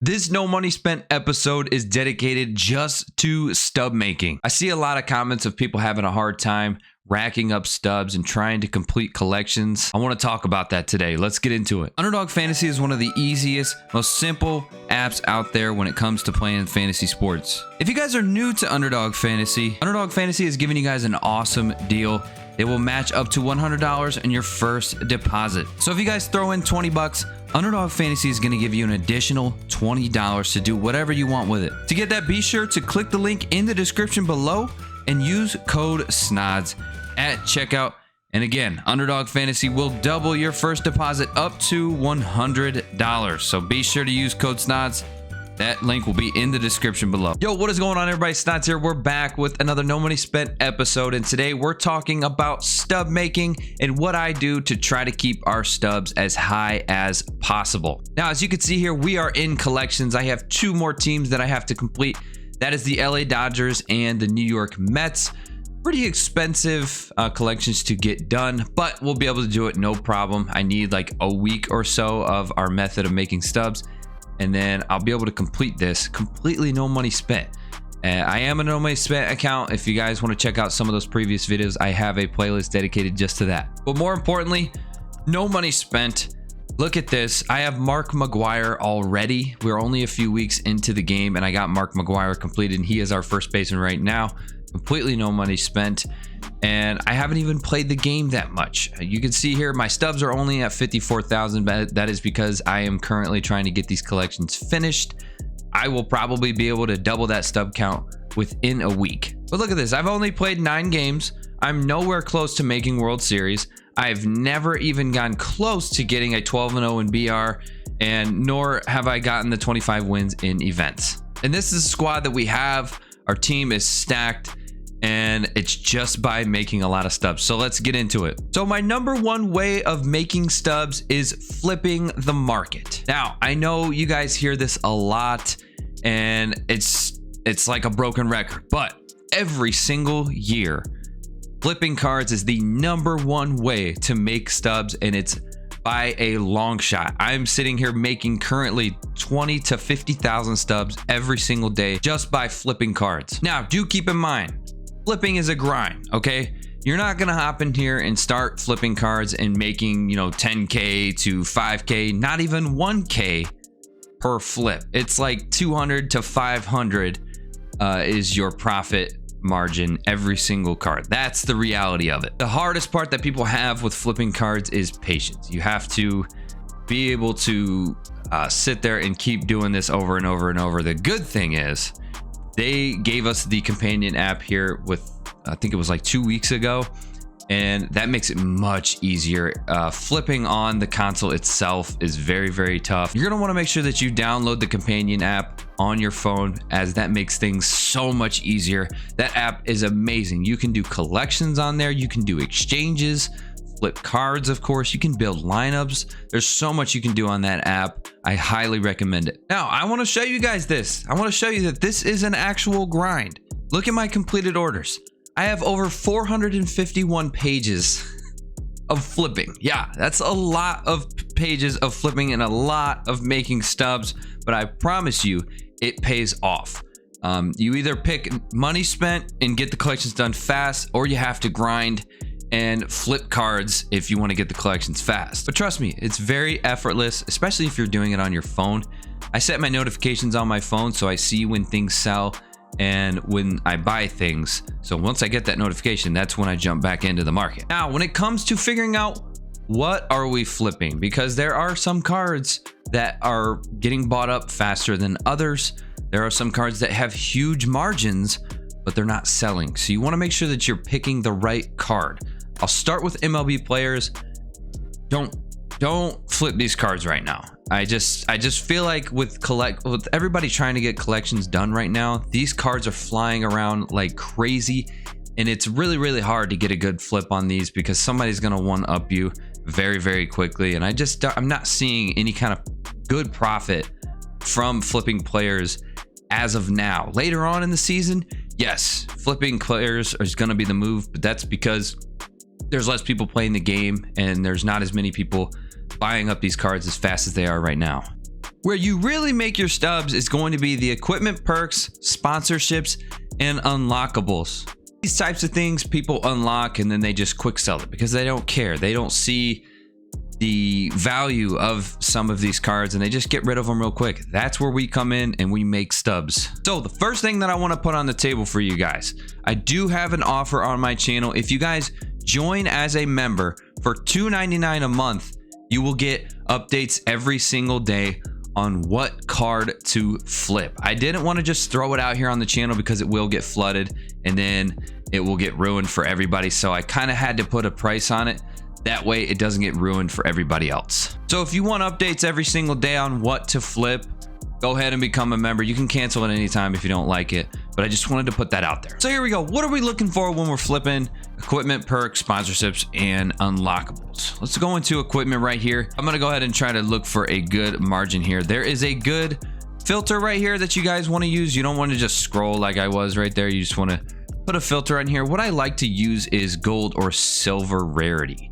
This no money spent episode is dedicated just to stub making. I see a lot of comments of people having a hard time racking up stubs and trying to complete collections. I want to talk about that today. Let's get into it. Underdog Fantasy is one of the easiest, most simple apps out there when it comes to playing fantasy sports. If you guys are new to Underdog Fantasy is giving you guys an awesome deal. It will match up to $100 in your first deposit. So if you guys throw in 20 bucks, Underdog Fantasy is going to give you an additional $20 to do whatever you want with it. To get that, be sure to click the link in the description below and use code SNODS at checkout. And again, Underdog Fantasy will double your first deposit up to $100. So be sure to use code SNODS. That link will be in the description below. Yo, what is going on, everybody? Snots here. We're back with another No Money Spent episode, and today we're talking about stub making and what I do to try to keep our stubs as high as possible. Now, as you can see here, we are in collections. I have two more teams that I have to complete. That is the LA Dodgers and the New York Mets. Pretty expensive collections to get done, but we'll be able to do it no problem. I need like a week or so of our method of making stubs, and then I'll be able to complete this completely no money spent. I am a no money spent account. If you guys want to check out some of those previous videos, I have a playlist dedicated just to that. But more importantly, no money spent. Look at this. I have Mark McGwire already. We're only a few weeks into the game, and I got Mark McGwire completed, and he is our first baseman right now. Completely no money spent, and I haven't even played the game that much. You can see here my stubs are only at 54,000, but that is because I am currently trying to get these collections finished. I will probably be able to double that stub count within a week. But look at this. I've only played 9 games. I'm nowhere close to making World Series. I've never even gone close to getting a 12-0 in BR, and nor have I gotten the 25 wins in events. And this is a squad that we have. Our team is stacked, and it's just by making a lot of stubs. So let's get into it. So my number one way of making stubs is flipping the market. Now, I know you guys hear this a lot, and it's like a broken record, but every single year, flipping cards is the number one way to make stubs, and it's by a long shot. I'm sitting here making currently 20 to 50,000 stubs every single day just by flipping cards. Now, do keep in mind, flipping is a grind, okay? You're not gonna hop in here and start flipping cards and making, 10K to 5K, not even 1K per flip. It's like 200 to 500 is your profit margin every single card. That's the reality of it. The hardest part that people have with flipping cards is patience. You have to be able to sit there and keep doing this over and over and over. The good thing is they gave us the companion app here with, I think it was like 2 weeks ago, and that makes it much easier. Flipping on the console itself is very, very tough. You're gonna wanna make sure that you download the companion app on your phone, as that makes things so much easier. That app is amazing. You can do collections on there. You can do exchanges, flip cards, of course. You can build lineups. There's so much you can do on that app. I highly recommend it. Now, I wanna show you guys this. I wanna show you that this is an actual grind. Look at my completed orders. I have over 451 pages of flipping. Yeah, that's a lot of pages of flipping and a lot of making stubs, but I promise you it pays off. You either pick money spent and get the collections done fast, or you have to grind and flip cards if you want to get the collections fast. But trust me, it's very effortless, especially if you're doing it on your phone. I set my notifications on my phone so I see when things sell and when I buy things. So once I get that notification, that's when I jump back into the market. Now, when it comes to figuring out what are we flipping, because there are some cards that are getting bought up faster than others. There are some cards that have huge margins, but they're not selling. So you want to make sure that you're picking the right card. I'll start with MLB players. Don't flip these cards right now. I just feel like with everybody trying to get collections done right now, these cards are flying around like crazy, and it's really, really hard to get a good flip on these because somebody's gonna one up you very, very quickly. And I'm not seeing any kind of good profit from flipping players as of now. Later on in the season, yes, flipping players is gonna be the move, but that's because there's less people playing the game and there's not as many people buying up these cards as fast as they are right now. Where you really make your stubs is going to be the equipment perks, sponsorships, and unlockables. These types of things people unlock and then they just quick sell it because they don't care. They don't see the value of some of these cards and they just get rid of them real quick. That's where we come in and we make stubs. So the first thing that I want to put on the table for you guys, I do have an offer on my channel. If you guys join as a member for $2.99 a month, you will get updates every single day on what card to flip. I didn't want to just throw it out here on the channel because it will get flooded and then it will get ruined for everybody. So I kind of had to put a price on it. That way it doesn't get ruined for everybody else. So if you want updates every single day on what to flip, go ahead and become a member. You can cancel at any time if you don't like it, but I just wanted to put that out there. So here we go. What are we looking for when we're flipping equipment, perks, sponsorships, and unlockables? Let's go into equipment right here. I'm going to go ahead and try to look for a good margin here. There is a good filter right here that you guys want to use. You don't want to just scroll like I was right there. You just want to put a filter on here. What I like to use is gold or silver rarity.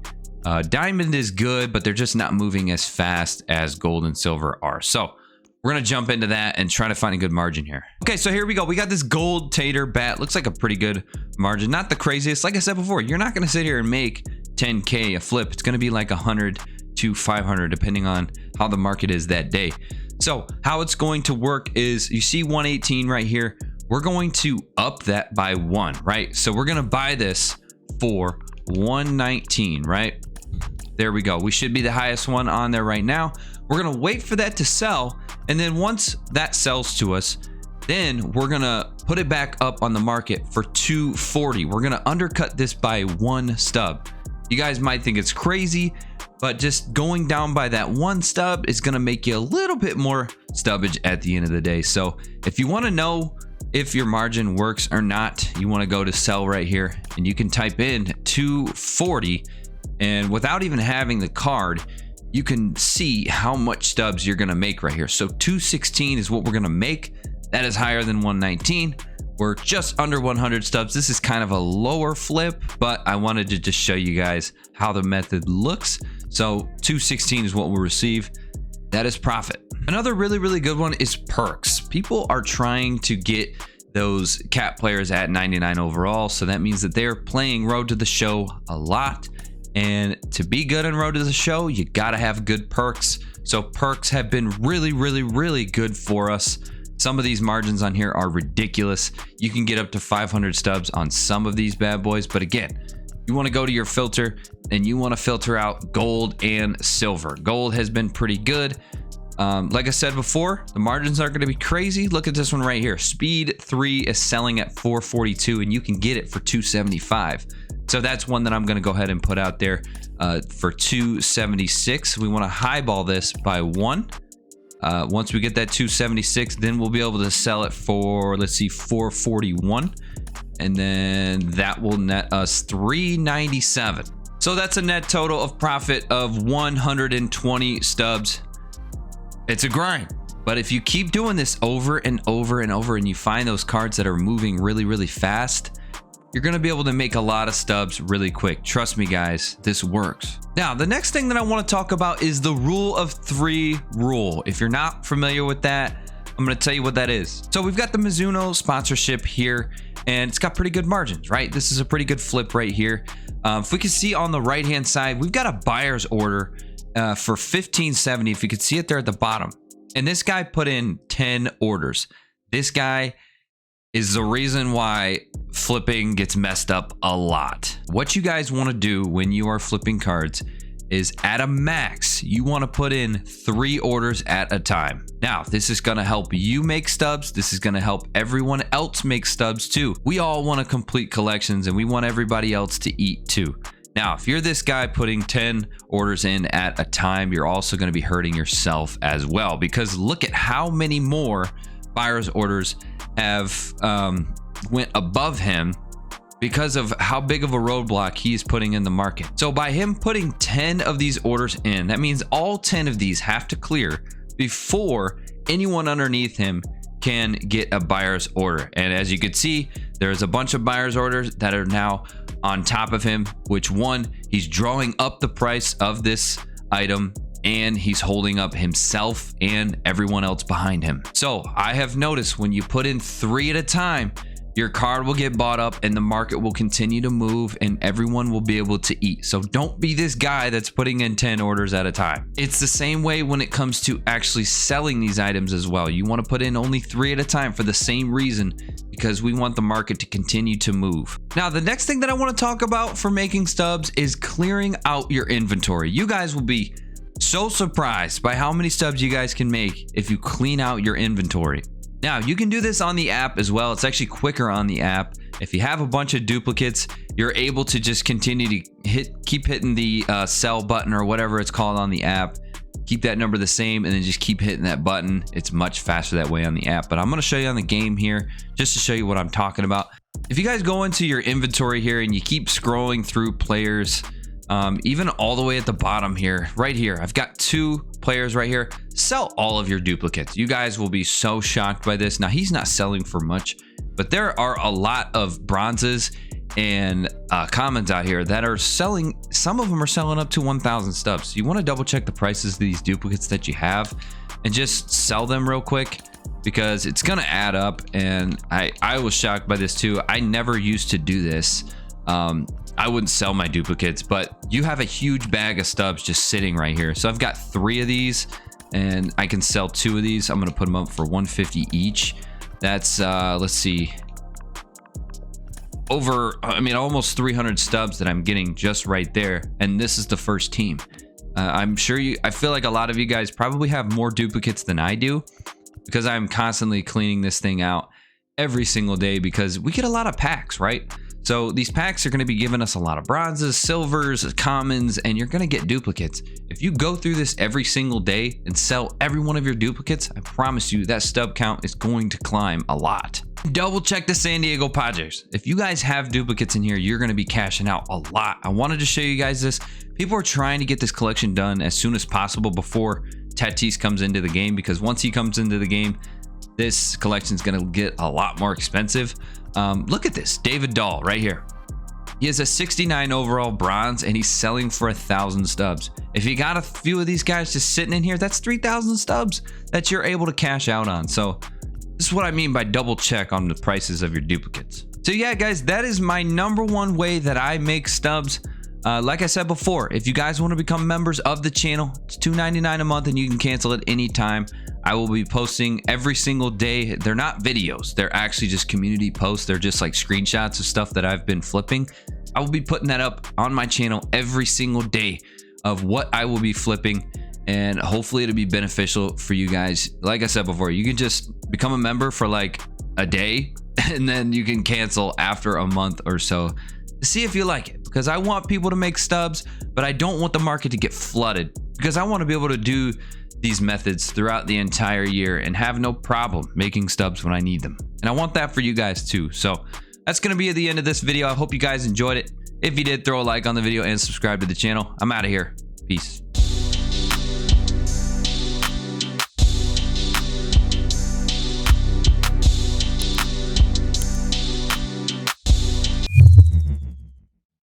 Diamond is good, but they're just not moving as fast as gold and silver are. So we're going to jump into that and try to find a good margin here. Okay, so here we go. We got this gold tater bat. Looks like a pretty good margin. Not the craziest. Like I said before, you're not going to sit here and make 10K a flip. It's going to be like 100 to 500 depending on how the market is that day. So how it's going to work is you see 118 right here. We're going to up that by 1, right? So we're going to buy this for 119, right? There we go. We should be the highest one on there right now. We're going to wait for that to sell. And then once that sells to us, then we're going to put it back up on the market for 240. We're going to undercut this by 1 stub. You guys might think it's crazy, but just going down by that 1 stub is going to make you a little bit more stubbage at the end of the day. So if you want to know if your margin works or not, you want to go to sell right here and you can type in 240. And without even having the card, you can see how much stubs you're going to make right here. So 216 is what we're going to make. That is higher than 119. We're just under 100 stubs. This is kind of a lower flip, but I wanted to just show you guys how the method looks. So 216 is what we'll receive. That is profit. Another really, really good one is perks. People are trying to get those cat players at 99 overall. So that means that they're playing Road to the Show a lot. And to be good in Road to the Show, you got to have good perks. So perks have been really, really, really good for us. Some of these margins on here are ridiculous. You can get up to 500 stubs on some of these bad boys. But again, you want to go to your filter and you want to filter out gold and silver. Gold has been pretty good. Like I said before, the margins aren't going to be crazy. Look at this one right here. Speed 3 is selling at 442 and you can get it for 275. So that's one that I'm going to go ahead and put out there for 276. We want to highball this by 1. Once we get that 276, then we'll be able to sell it for, let's see, 441. And then that will net us 397. So that's a net total of profit of 120 stubs. It's a grind. But if you keep doing this over and over and over and you find those cards that are moving really, really fast, you're going to be able to make a lot of stubs really quick. Trust me, guys, this works. Now, the next thing that I want to talk about is the rule of 3 rule. If you're not familiar with that, I'm going to tell you what that is. So we've got the Mizuno sponsorship here, and it's got pretty good margins, right? This is a pretty good flip right here. If we can see on the right-hand side, we've got a buyer's order for 1570. If you could see it there at the bottom. And this guy put in 10 orders. This guy is the reason why flipping gets messed up a lot. What you guys want to do when you are flipping cards is at a max, you want to put in 3 orders at a time. Now, this is going to help you make stubs. This is going to help everyone else make stubs too. We all want to complete collections and we want everybody else to eat too. Now, if you're this guy putting 10 orders in at a time, you're also going to be hurting yourself as well, because look at how many more buyer's orders have went above him because of how big of a roadblock he's putting in the market. So by him putting 10 of these orders in, that means all 10 of these have to clear before anyone underneath him can get a buyer's order. And as you can see, there's a bunch of buyer's orders that are now on top of him, which one, he's drawing up the price of this item and he's holding up himself and everyone else behind him. So I have noticed when you put in 3 at a time, your card will get bought up and the market will continue to move and everyone will be able to eat. So don't be this guy that's putting in 10 orders at a time. It's the same way when it comes to actually selling these items as well. You want to put in only 3 at a time for the same reason, because we want the market to continue to move. Now, the next thing that I want to talk about for making stubs is clearing out your inventory. You guys will be so surprised by how many stubs you guys can make if you clean out your inventory. Now, you can do this on the app as well. It's actually quicker on the app. If you have a bunch of duplicates, you're able to just continue to keep hitting the sell button or whatever it's called on the app. Keep that number the same and then just keep hitting that button. It's much faster that way on the app, but I'm going to show you on the game here just to show you what I'm talking about. If you guys go into your inventory here and you keep scrolling through players, even all the way at the bottom here, right here, I've got 2 players right here. Sell all of your duplicates. You guys will be so shocked by this. Now, he's not selling for much, but there are a lot of bronzes and commons out here that are selling. Some of them are selling up to 1,000 stubs. You want to double check the prices of these duplicates that you have and just sell them real quick, because it's gonna add up. And I was shocked by this too. I never used to do this. I wouldn't sell my duplicates, but you have a huge bag of stubs just sitting right here. So I've got 3 of these and I can sell 2 of these. I'm gonna put them up for 150 each. That's let's see, over, I mean, almost 300 stubs that I'm getting just right there. And this is the first team. I'm sure I feel like a lot of you guys probably have more duplicates than I do, because I'm constantly cleaning this thing out every single day, because we get a lot of packs, right? So these packs are going to be giving us a lot of bronzes, silvers, commons, and you're going to get duplicates. If you go through this every single day and sell every one of your duplicates, I promise you that stub count is going to climb a lot. Double check the San Diego Padres. If you guys have duplicates in here, you're going to be cashing out a lot. I wanted to show you guys this. People are trying to get this collection done as soon as possible before Tatis comes into the game, because once he comes into the game, this collection is going to get a lot more expensive. Look at this, David Dahl right here. He has a 69 overall bronze and he's selling for 1,000 stubs. If you got a few of these guys just sitting in here, that's 3,000 stubs that you're able to cash out on. So this is what I mean by double check on the prices of your duplicates. So yeah, guys, that is my #1 way that I make stubs. Like I said before, if you guys want to become members of the channel, it's $2.99 a month and you can cancel at any time. I will be posting every single day. They're not videos. They're actually just community posts. They're just like screenshots of stuff that I've been flipping. I will be putting that up on my channel every single day of what I will be flipping, and hopefully it'll be beneficial for you guys. Like I said before, you can just become a member for like a day and then you can cancel after a month or so to see if you like it, because I want people to make stubs, but I don't want the market to get flooded, because I want to be able to do these methods throughout the entire year and have no problem making stubs when I need them. And I want that for you guys too. So that's going to be at the end of this video. I hope you guys enjoyed it. If you did, throw a like on the video and subscribe to the channel. I'm out of here. Peace.